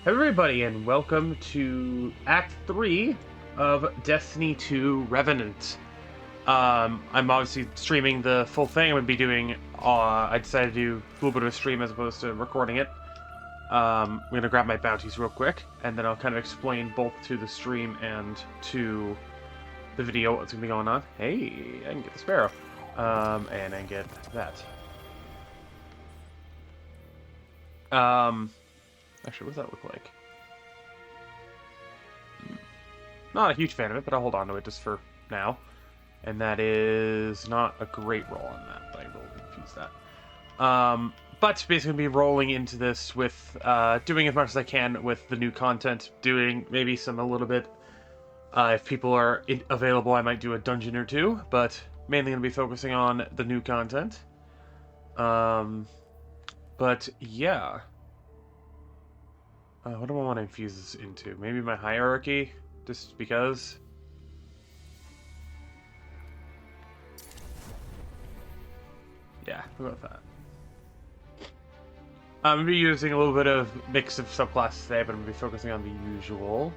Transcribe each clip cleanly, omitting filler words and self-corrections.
Everybody, and welcome to Act 3 of Destiny 2 Revenant. I'm obviously streaming the full thing. I'm going to be doing, I decided to do a little bit of a stream as opposed to recording it. I'm going to grab my bounties real quick, and then I'll kind of explain both to the stream and to the video what's going to be going on. Hey, I can get the sparrow. And I can get that. Actually, what does that look like? Not a huge fan of it, but I'll hold on to it just for now. And that is not a great roll on that, but I will confuse that. But basically be rolling into this with doing as much as I can with the new content, doing maybe a little bit. If people are available, I might do a dungeon or two, but mainly going to be focusing on the new content. But yeah. What do I want to infuse this into? Maybe my hierarchy? Just because? Yeah, how about that? I'm going to be using a little bit of mix of subclasses today, but I'm going to be focusing on the usual.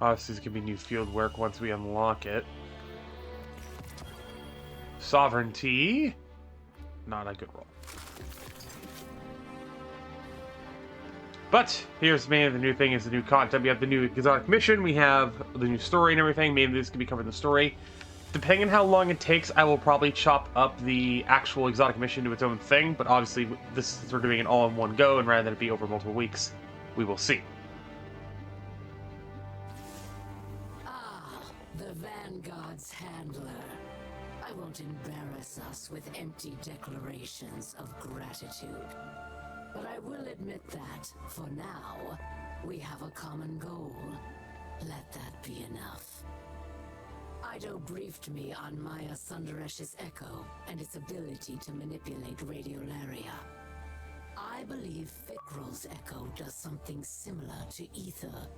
Obviously, there's going to be new field work once we unlock it. Sovereignty. Not a good roll. But here's mainly the new thing is the new content. We have the new exotic mission, we have the new story and everything. Maybe this can be covered in the story. Depending on how long it takes, I will probably chop up the actual exotic mission to its own thing, but obviously we're doing it all in one go, and rather than it be over multiple weeks, we will see. Ah, the Vanguard's handler. I won't embarrass us with empty declarations of gratitude. But I will admit that, for now, we have a common goal. Let that be enough. Ido briefed me on Maya Sundaresh's echo and its ability to manipulate radiolaria. I believe Fikrul's echo does something similar to ether.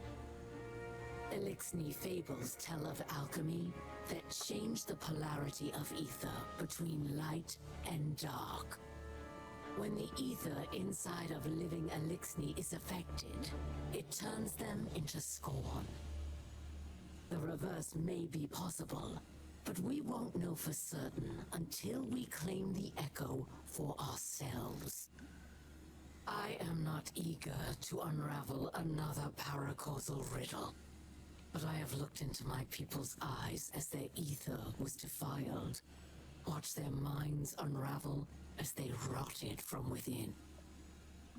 Elixni fables tell of alchemy that change the polarity of ether between light and dark. When the ether inside of living Elixni is affected, it turns them into scorn. The reverse may be possible, but we won't know for certain until we claim the echo for ourselves. I am not eager to unravel another paracausal riddle, but I have looked into my people's eyes as their ether was defiled, watched their minds unravel as they rotted from within.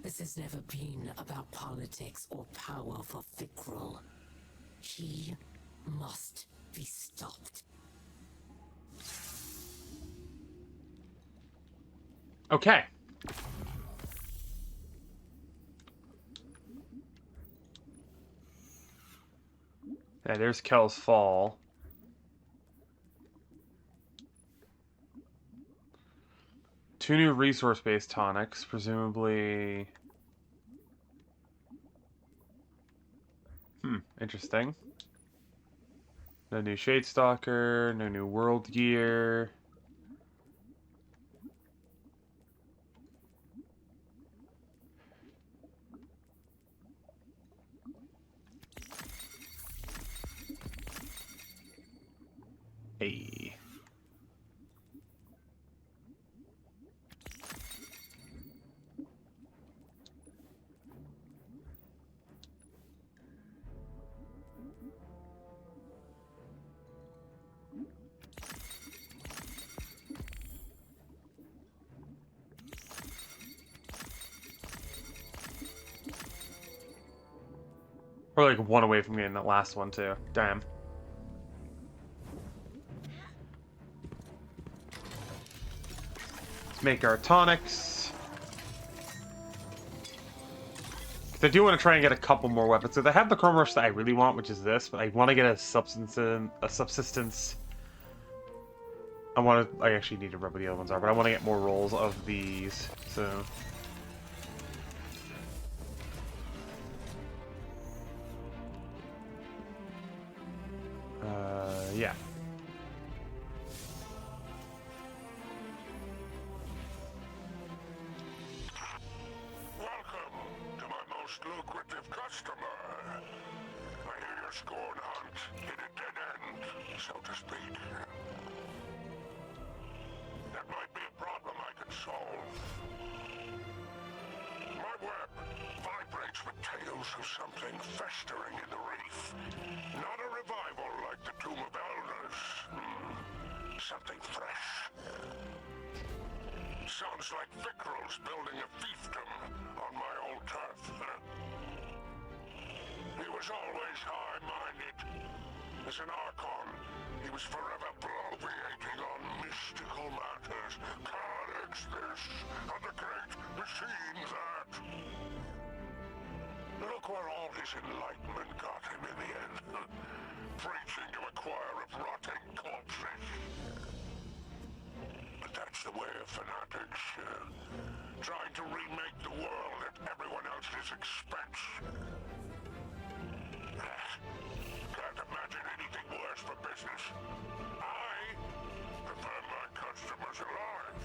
This has never been about politics or power for Fikrul. He must be stopped. Okay. Yeah, there's Kel's Fall. Two new resource-based tonics, presumably... interesting. No new Shadestalker, no new World Gear. Hey. We're like one away from getting that last one too. Damn. Let's make our tonics. Because I do want to try and get a couple more weapons. So I have the Chrome Rush that I really want, which is this, but I want to get a subsistence. I actually need to remember what the other ones are, but I want to get more rolls of these. So. Yeah. most lucrative customer. I hear your scorn hunt hit a dead end, so to speak. That might be a problem I can solve. My web vibrates with tales of something festering in the reef. Not a revival like the Tomb of Elders. Something fresh. Sounds like Vickrell's building a fiefdom on my old turf. He was always high-minded. As an Archon, he was forever bloviating on mystical matters. Carnage this, and the great machine that. Look where all his enlightenment got him in the end. Preaching to a choir of rotting corpses. But that's the way of fanatics. Trying to remake the world at everyone else's expense. Can't imagine anything worse for business. I prefer my customers alive.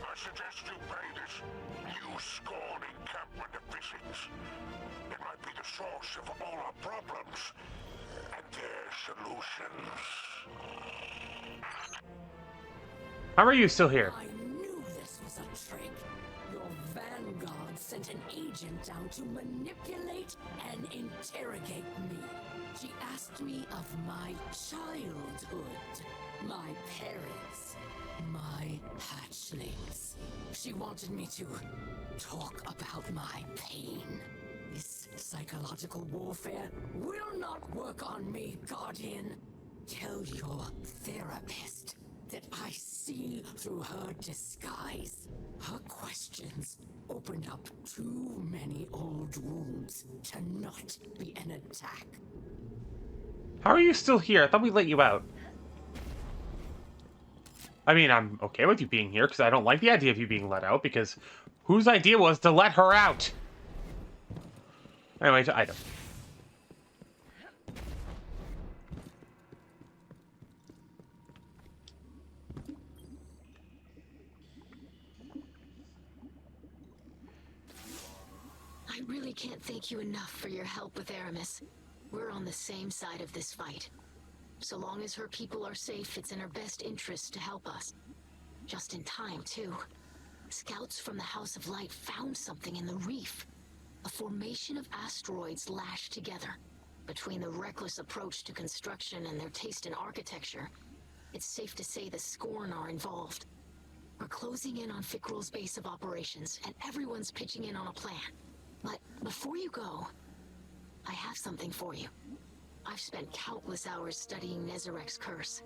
I suggest you pay this new scorn encampment a visit. It might be the source of all our problems and their solutions. How are you still here? I knew this was a trick. Your vanguard sent an agent down to manipulate and interrogate me. She asked me of my childhood, my parents, my hatchlings. She wanted me to talk about my pain. This psychological warfare will not work on me, Guardian. Tell your therapist that I see through her disguise. Her questions opened up too many old wounds to not be an attack. How are you still here? I thought we let you out. I mean, I'm okay with you being here, because I don't like the idea of you being let out, because whose idea was to let her out? Anyway, to item. I really can't thank you enough for your help with Aramis. We're on the same side of this fight. So long as her people are safe, it's in her best interest to help us. Just in time, too. Scouts from the House of Light found something in the reef. A formation of asteroids lashed together. Between the reckless approach to construction and their taste in architecture, it's safe to say the Scorn are involved. We're closing in on Fickrell's base of operations, and everyone's pitching in on a plan. But before you go, I have something for you. I've spent countless hours studying Nezarek's curse.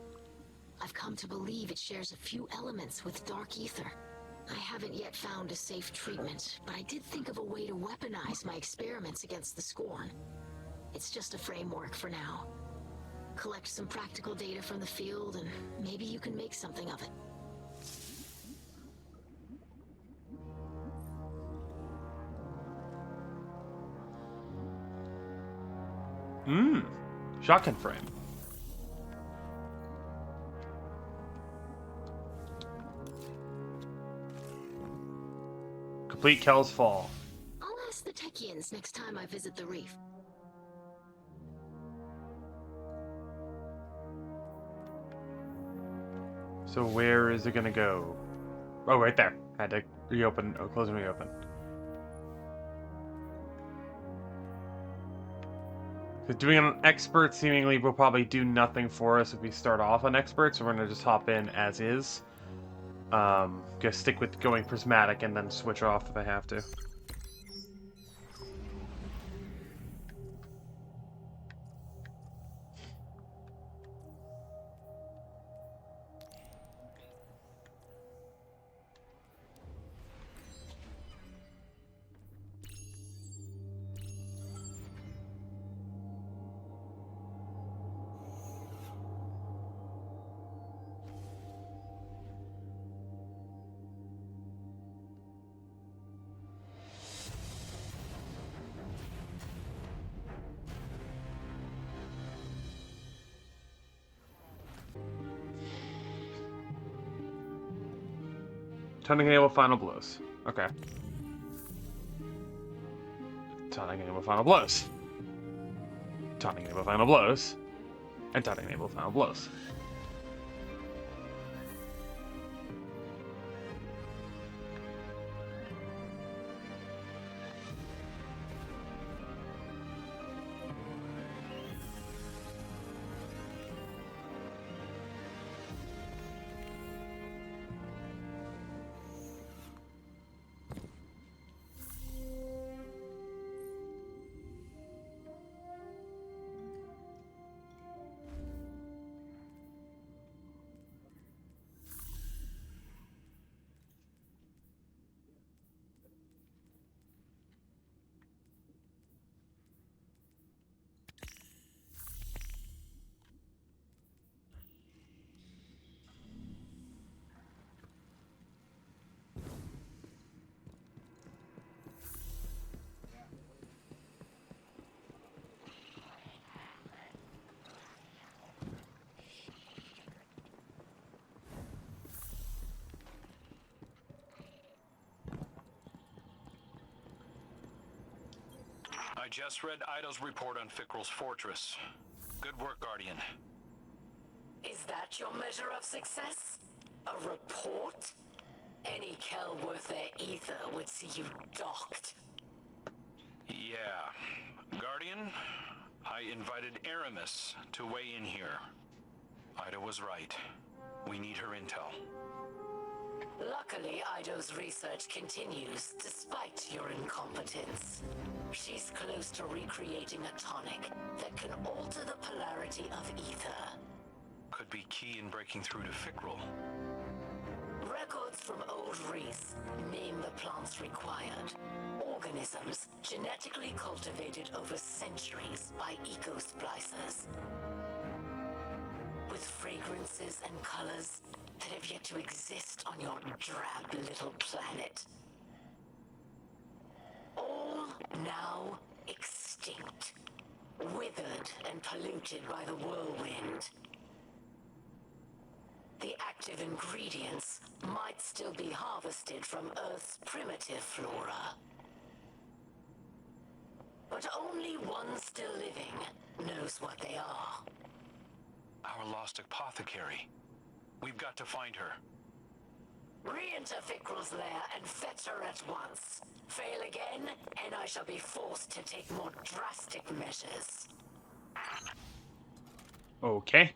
I've come to believe it shares a few elements with Dark Ether. I haven't yet found a safe treatment, but I did think of a way to weaponize my experiments against the Scorn. It's just a framework for now. Collect some practical data from the field, and maybe you can make something of it. Shotgun frame. Complete Kel's Fall. I'll ask the Techians next time I visit the reef. So where is it gonna go? Oh, right there. Had to reopen, close and reopen. Because doing an expert seemingly will probably do nothing for us if we start off on expert, so we're gonna just hop in as is. Just stick with going prismatic and then switch off if I have to. Time to enable final blows. Okay. Taunting enable final blows. Taunting enable final blows. And taunting enable final blows. I just read Ido's report on Fickrell's fortress. Good work, Guardian. Is that your measure of success? A report? Any Kel worth their ether would see you docked. Yeah. Guardian, I invited Aramis to weigh in here. Ida was right. We need her intel. Luckily, Ido's research continues, despite your incompetence. She's close to recreating a tonic that can alter the polarity of ether. Could be key in breaking through to Fickrell. Records from old Reese name the plants required. Organisms genetically cultivated over centuries by eco-splicers. With fragrances and colors that have yet to exist on your drab little planet. All now extinct, withered and polluted by the whirlwind. The active ingredients might still be harvested from Earth's primitive flora. But only one still living knows what they are. Our lost apothecary. We've got to find her. Re-enter Fickrell's lair and fetch her at once. Fail again, and I shall be forced to take more drastic measures. Okay.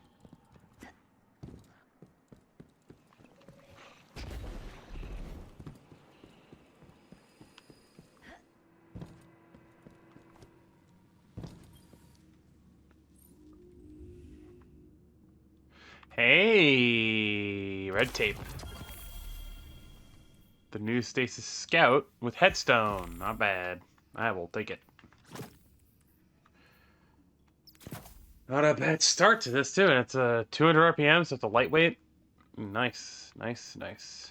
Hey, red tape. The new Stasis Scout with Headstone. Not bad. I will take it. Not a bad start to this, too. And it's a 200 RPM, so it's a lightweight. Nice, nice, nice.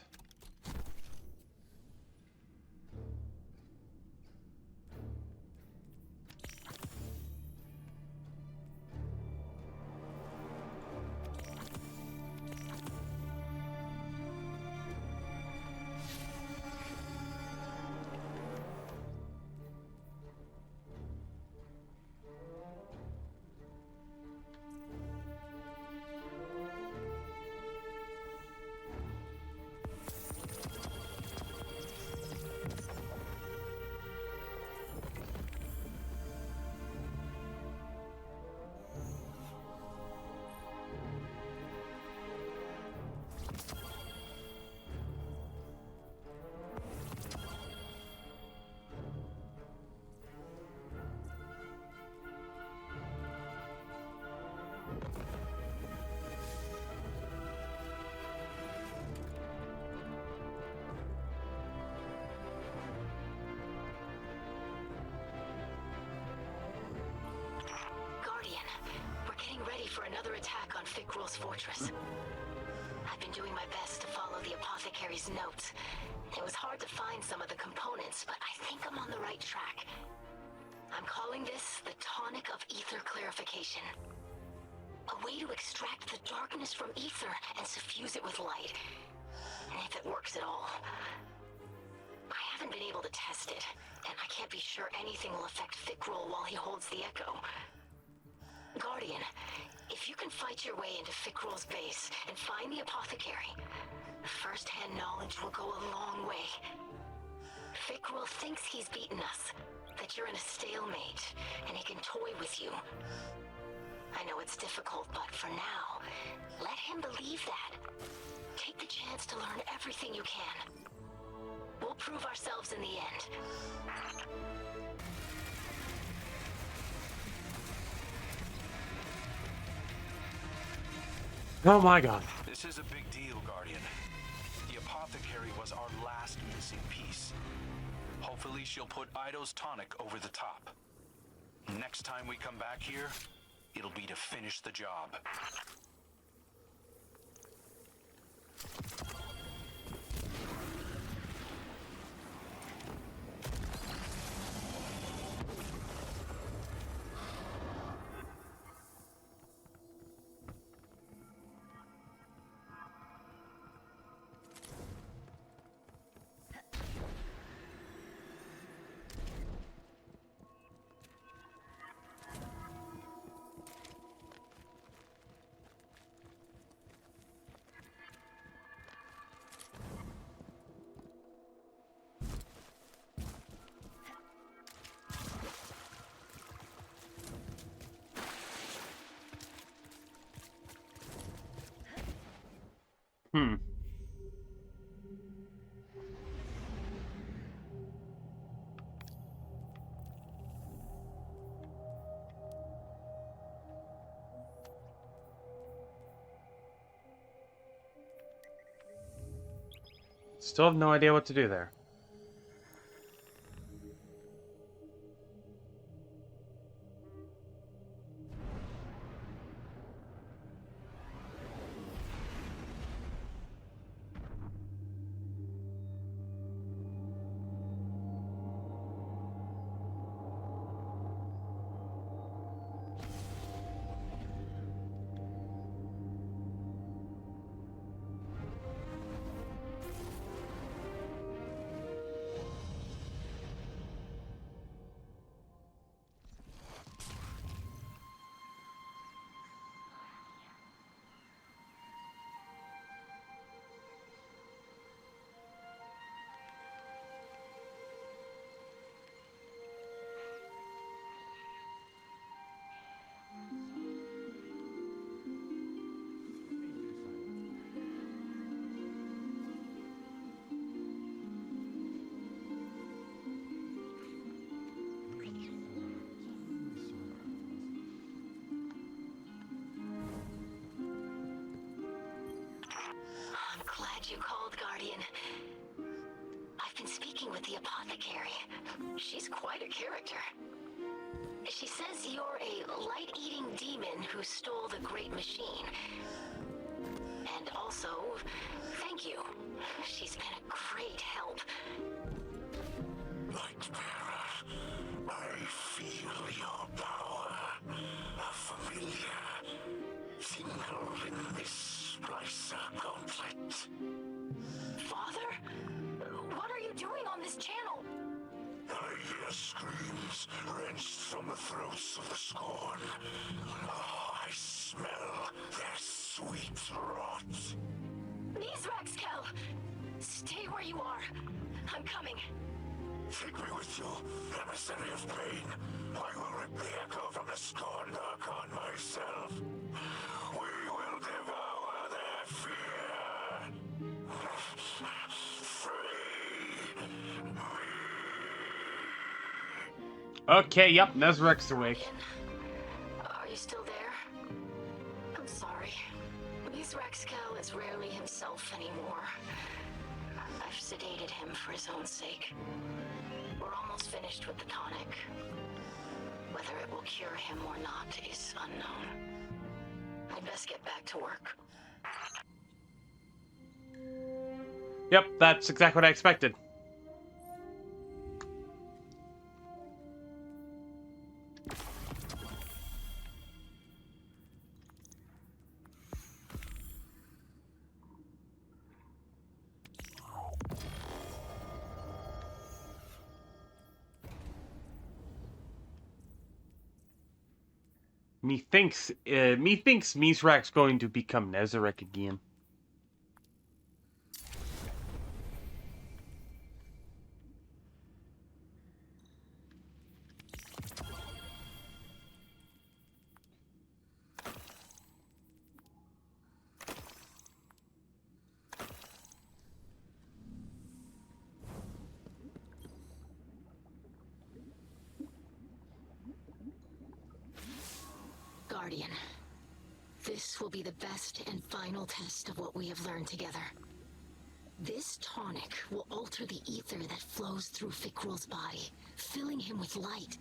For another attack on Fickrell's fortress. I've been doing my best to follow the apothecary's notes. It was hard to find some of the components, but I think I'm on the right track. I'm calling this the tonic of ether clarification. A way to extract the darkness from ether and suffuse it with light. If it works at all. I haven't been able to test it, and I can't be sure anything will affect Fickroll while he holds the Echo. Guardian, if you can fight your way into Fickroll's base and find the apothecary, first-hand knowledge will go a long way. Fickroll thinks he's beaten us, that you're in a stalemate, and he can toy with you. I know it's difficult, but for now, let him believe that. Take the chance to learn everything you can. We'll prove ourselves in the end. Oh my god. This is a big deal, Guardian. The apothecary was our last missing piece. Hopefully she'll put Ido's tonic over the top. Next time we come back here, it'll be to finish the job. Hmm. Still have no idea what to do there. I'm glad you called, Guardian. I've been speaking with the apothecary. She's quite a character. She says you're a light-eating demon who stole the great machine. And also, thank you. She's been a great help. Lightbearer, I feel your power. A familiar tingle in this splicer gauntlet. Father? What are you doing on this channel? I hear screams wrenched from the throats of the scorn. Oh, I smell their sweet rot. Mizraxkel! Stay where you are. I'm coming. Take me with you, emissary of pain. I will rip the echo from the scorned Archon myself. We will devour their fear. Free me. Okay, yep, Nezrek's awake. Are you still there? I'm sorry. Mizraxkel is rarely himself anymore. I've sedated him for his own sake. We're almost finished with the tonic. Whether it will cure him or not is unknown. I'd best get back to work. Yep, that's exactly what I expected. Methinks Mizrak's going to become Nezarek again. Guardian, this will be the best and final test of what we have learned together. This tonic will alter the ether that flows through Fikrul's body, filling him with light.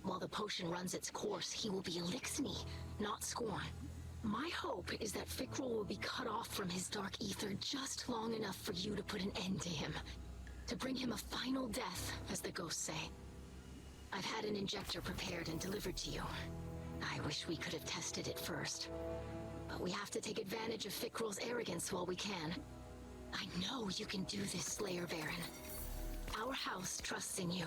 While the potion runs its course, he will be Elixni, not Scorn. My hope is that Fikrul will be cut off from his dark ether just long enough for you to put an end to him. To bring him a final death, as the ghosts say. I've had an injector prepared and delivered to you. I wish we could have tested it first. But we have to take advantage of Fikrul's arrogance while we can. I know you can do this, Slayer Baron. Our house trusts in you.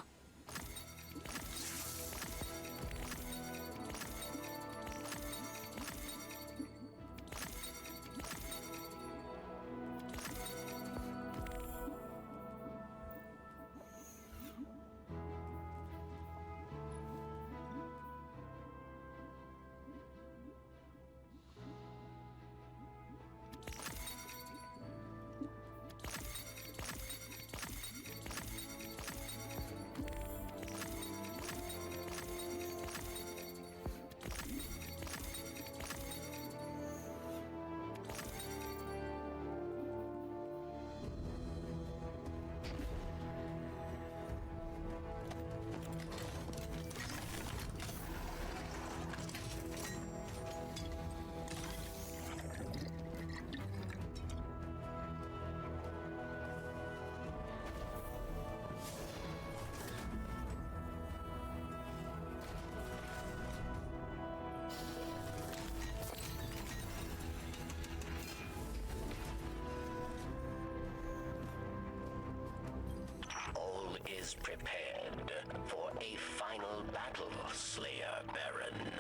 Is prepared for a final battle, Slayer Baron.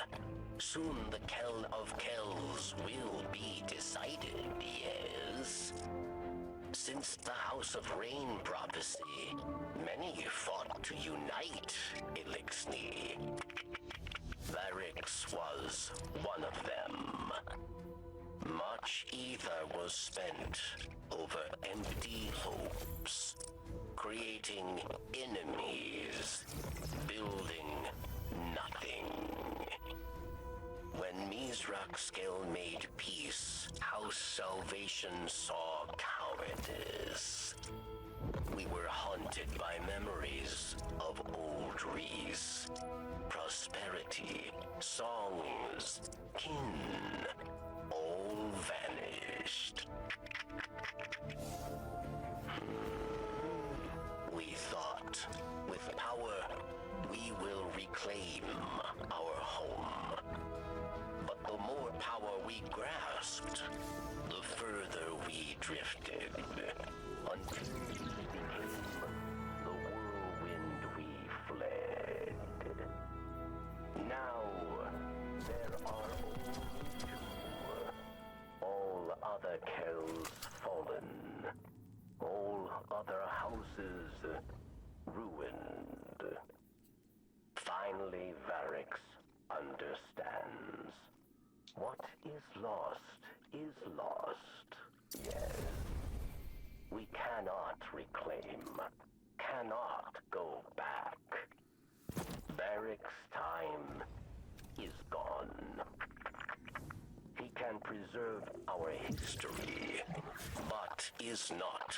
Soon the Kell of Kells will be decided, yes. Since the House of Rain prophecy, many fought to unite Elixni. Varix was one of them. Much ether was spent over empty hopes, creating enemies, building nothing. When Mizraxkel made peace, House Salvation saw cowardice. We were haunted by memories of old Reese, prosperity, songs, kin, all vanished. We thought, with power, we will reclaim our home. But the more power we grasped, the further we drifted, until we became the whirlwind we fled. Now, there are only two. All other Kells fallen. All other houses ruined. Finally, Varix understands. What is lost, yes. We cannot reclaim, cannot go back. Varix's time is gone. He can preserve our history, but is not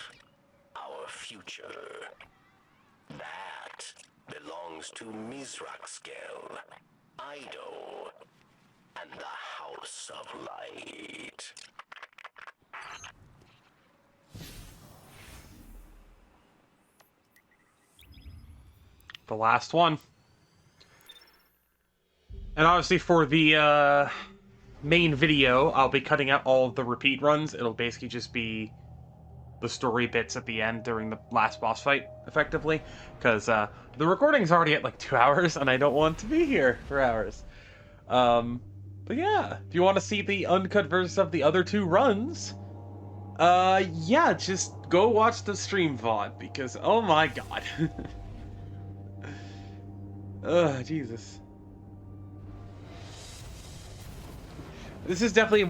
our future. That belongs to Mizraxkel, Ido, and the House of Light. The last one. And obviously for the main video, I'll be cutting out all of the repeat runs. It'll basically just be the story bits at the end during the last boss fight, effectively. Because the recording's already at like 2 hours, and I don't want to be here for hours. But yeah, if you want to see the uncut versions of the other two runs, yeah, just go watch the stream VOD because oh my god. Ugh, Jesus. This is definitely.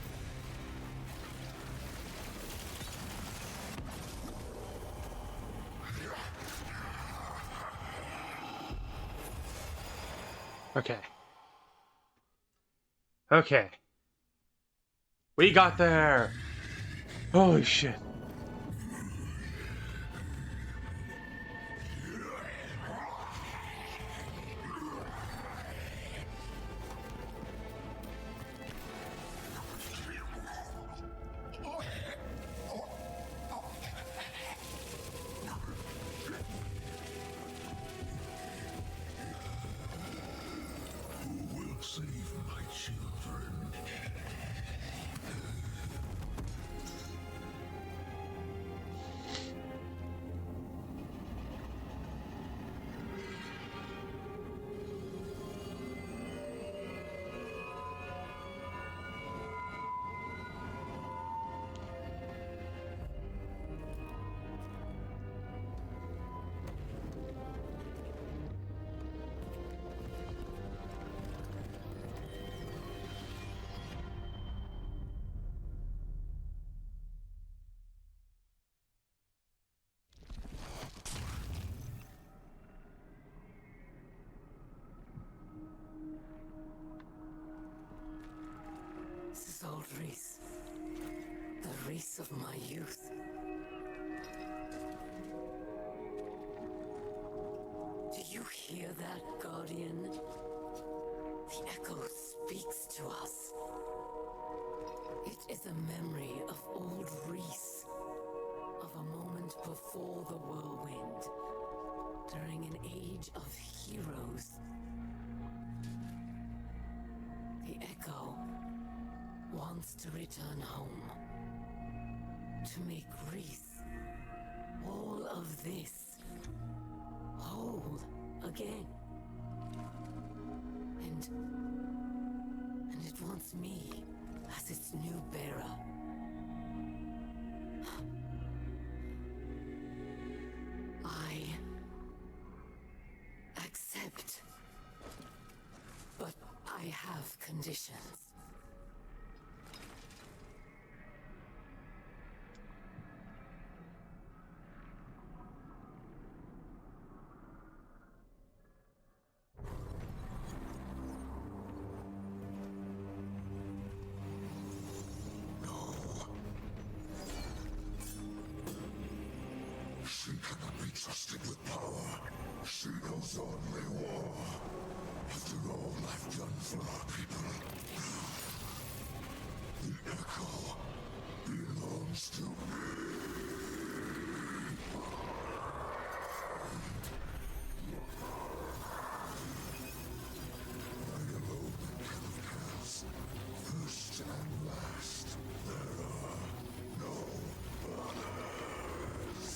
Okay. Okay. We got there! Holy shit. Will save my children. This is old Reese. The Reese of my youth. Do you hear that, Guardian? The echo speaks to us. It is a memory of old Reese, of a moment before the whirlwind, during an age of heroes. The echo wants to return home, to make Reese all of this whole again. And it wants me as its new bearer. I accept, but I have conditions. She cannot be trusted with power. She knows only war. After all I've done for our people, the echo belongs to me. I alone can cast first and last. There are no others.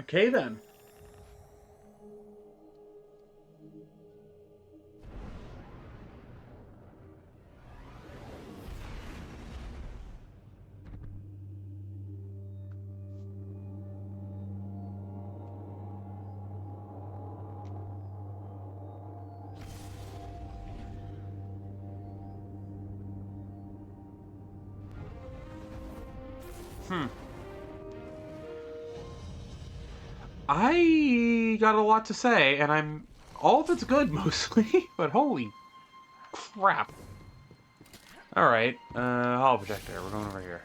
Okay, then. I got a lot to say, and all of it's good mostly, but holy crap. Alright, Hall Projector, we're going over here.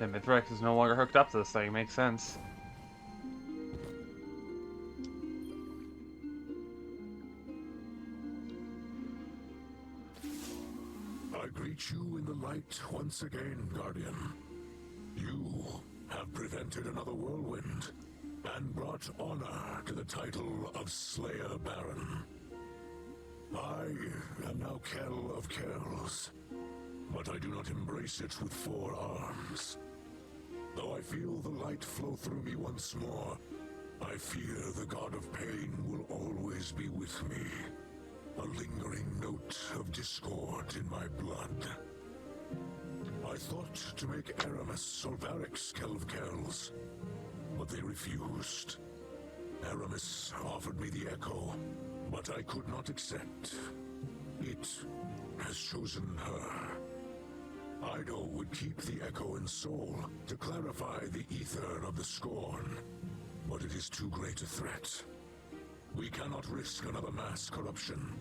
And Mithrax is no longer hooked up to this thing, makes sense. I greet you in the light once again, Guardian. You have prevented another whirlwind and brought honor to the title of Slayer Baron. I am now Kell of Kells, but I do not embrace it with 4 arms. Though I feel the light flow through me once more, I fear the god of pain will always be with me. A lingering note of discord in my blood. I thought to make Aramis or Varix Kell of Kells, but they refused. Aramis offered me the Echo, but I could not accept. It has chosen her. Ido would keep the Echo in Soul to clarify the ether of the Scorn, but it is too great a threat. We cannot risk another mass corruption.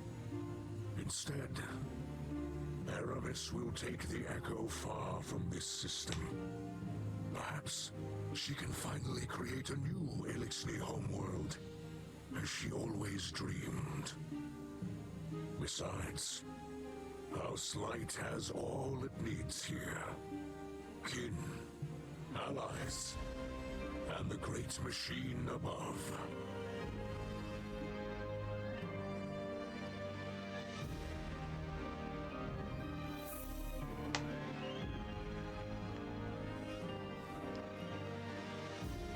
Instead, Aramis will take the Echo far from this system. Perhaps she can finally create a new Elixir homeworld, as she always dreamed. Besides, House Light has all it needs here. Kin, allies, and the great machine above.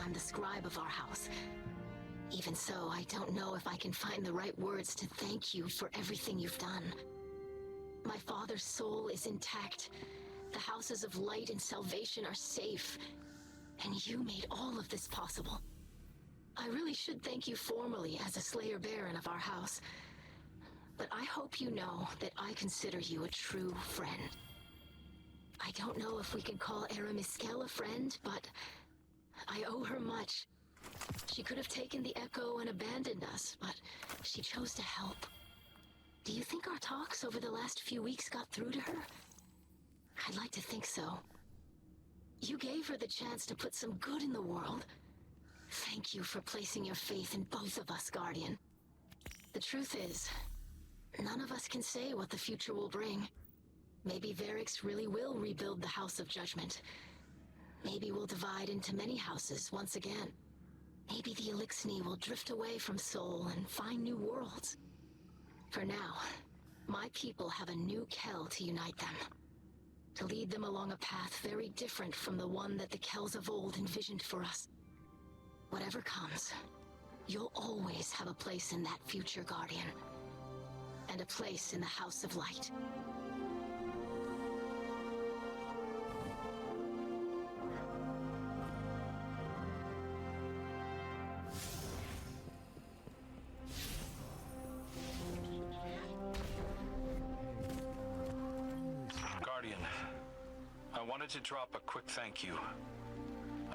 I'm the scribe of our house. Even so, I don't know if I can find the right words to thank you for everything you've done. My father's soul is intact. The houses of light and salvation are safe. And you made all of this possible. I really should thank you formally as a Slayer Baron of our house. But I hope you know that I consider you a true friend. I don't know if we can call Aramis Kell a friend, but I owe her much. She could have taken the Echo and abandoned us, but she chose to help. Do you think our talks over the last few weeks got through to her? I'd like to think so. You gave her the chance to put some good in the world. Thank you for placing your faith in both of us, Guardian. The truth is, none of us can say what the future will bring. Maybe Varix really will rebuild the House of Judgment. Maybe we'll divide into many houses once again. Maybe the Elixir will drift away from Sol and find new worlds. For now, my people have a new Kell to unite them. To lead them along a path very different from the one that the Kells of old envisioned for us. Whatever comes, you'll always have a place in that future, Guardian. And a place in the House of Light. I wanted to drop a quick thank you.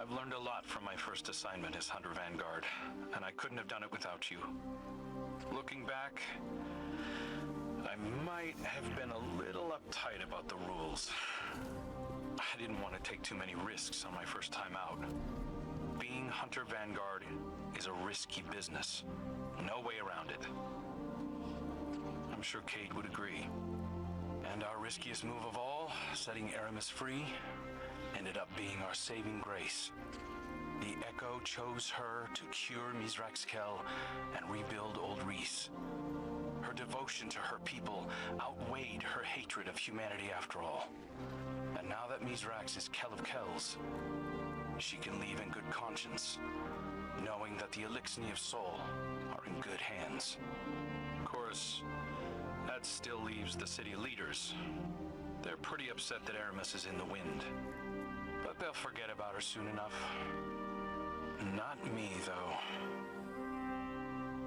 I've learned a lot from my first assignment as Hunter Vanguard, and I couldn't have done it without you. Looking back, I might have been a little uptight about the rules. I didn't want to take too many risks on my first time out. Being Hunter Vanguard is a risky business. No way around it. I'm sure Cade would agree. And our riskiest move of all, setting Aramis free, ended up being our saving grace. The Echo chose her to cure Mithrax Kell and rebuild Old Reese. Her devotion to her people outweighed her hatred of humanity after all. And now that Mizrax is Kell of Kells, she can leave in good conscience, knowing that the Elixir of Soul are in good hands. Of course, that still leaves the city leaders. They're pretty upset that Aramis is in the wind, but they'll forget about her soon enough. Not me, though.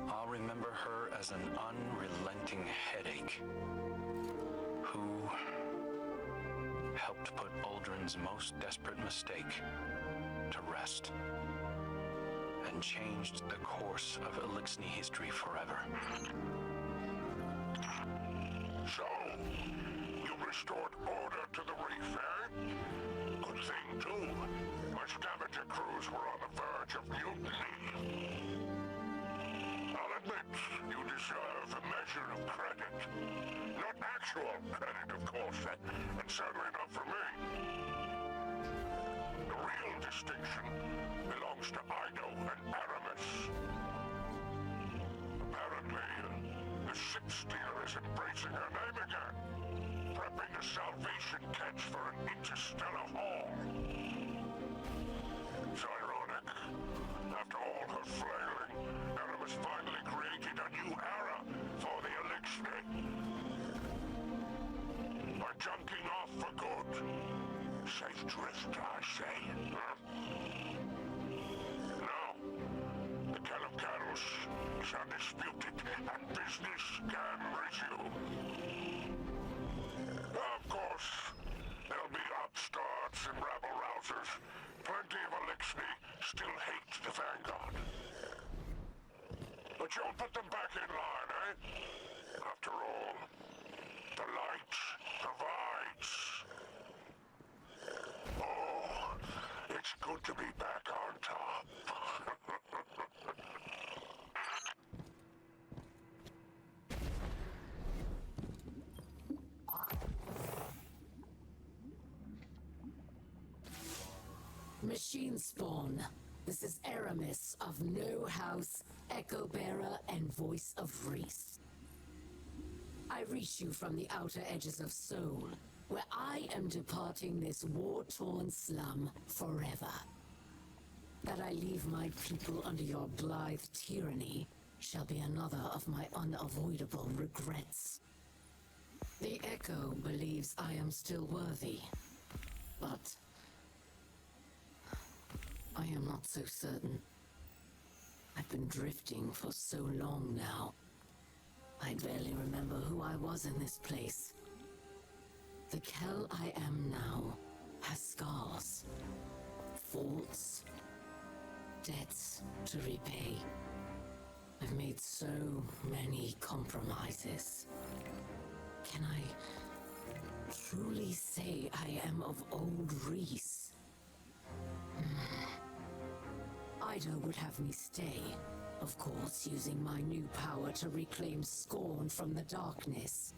I'll remember her as an unrelenting headache who helped put Uldren's most desperate mistake to rest and changed the course of Elixir history forever. So, you restored order to the reef, eh? Good thing, too. My scavenger crews were on the verge of mutiny. I'll admit, you deserve a measure of credit. Not actual credit, of course, and certainly not from me. The real distinction belongs to Ido and Aramis. Apparently, the ship stealer is embracing her name again, prepping a salvation catch for an interstellar haul. It's ironic. After all her flailing, Aramis finally created a new era for the Elixir. By junking off for good. Safe drift, I say. Now, the Kell of Kells is undisputed, and business can resume. Of course, there'll be upstarts and rabble-rousers. Plenty of Elixir still hate the Vanguard. But you'll put them back in line, eh? After all, the light provides. Oh, it's good to be back on top. Machine spawn. This is Aramis of No House, Echo Bearer, and Voice of Reese. I reach you from the outer edges of Seoul, where I am departing this war-torn slum forever. That I leave my people under your blithe tyranny shall be another of my unavoidable regrets. The Echo believes I am still worthy, but I am not so certain. I've been drifting for so long now. I barely remember who I was in this place. The Kell I am now has scars, faults, debts to repay. I've made so many compromises. Can I truly say I am of old Reese? Ido would have me stay, of course, using my new power to reclaim scorn from the darkness.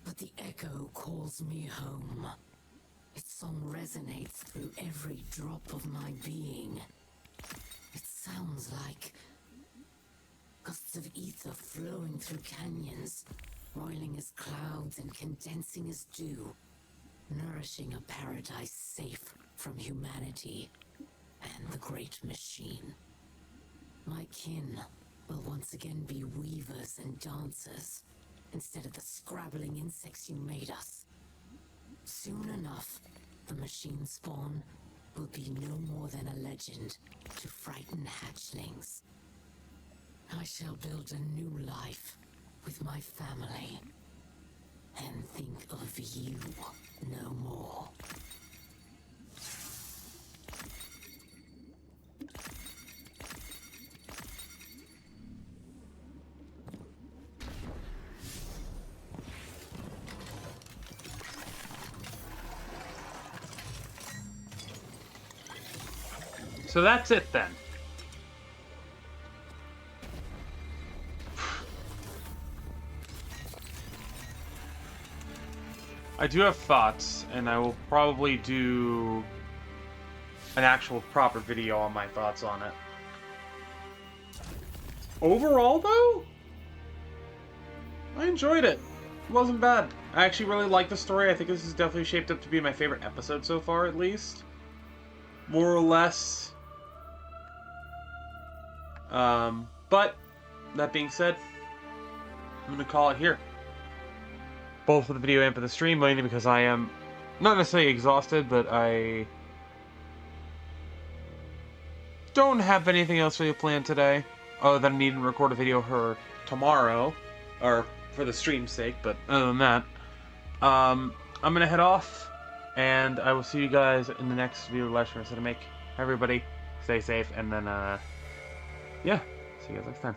But the Echo calls me home. Its song resonates through every drop of my being. It sounds like gusts of ether flowing through canyons, roiling as clouds and condensing as dew, nourishing a paradise safe from humanity and the great machine. My kin will once again be weavers and dancers, instead of the scrabbling insects you made us. Soon enough, the machine spawn will be no more than a legend to frighten hatchlings. I shall build a new life with my family, and think of you no more. So that's it then. I do have thoughts, and I will probably do an actual proper video on my thoughts on it. Overall, though, I enjoyed it. wasn't bad. I actually really like the story. I think this is definitely shaped up to be my favorite episode so far, at least. More or less. But, that being said, I'm going to call it here. Both for the video and for the stream, mainly because I am not necessarily exhausted, but I don't have anything else really planned today, other than needing to record a video for tomorrow, or for the stream's sake, but other than that, I'm going to head off, and I will see you guys in the next video live stream I said to make. Everybody, stay safe, and then, yeah, see you guys next time.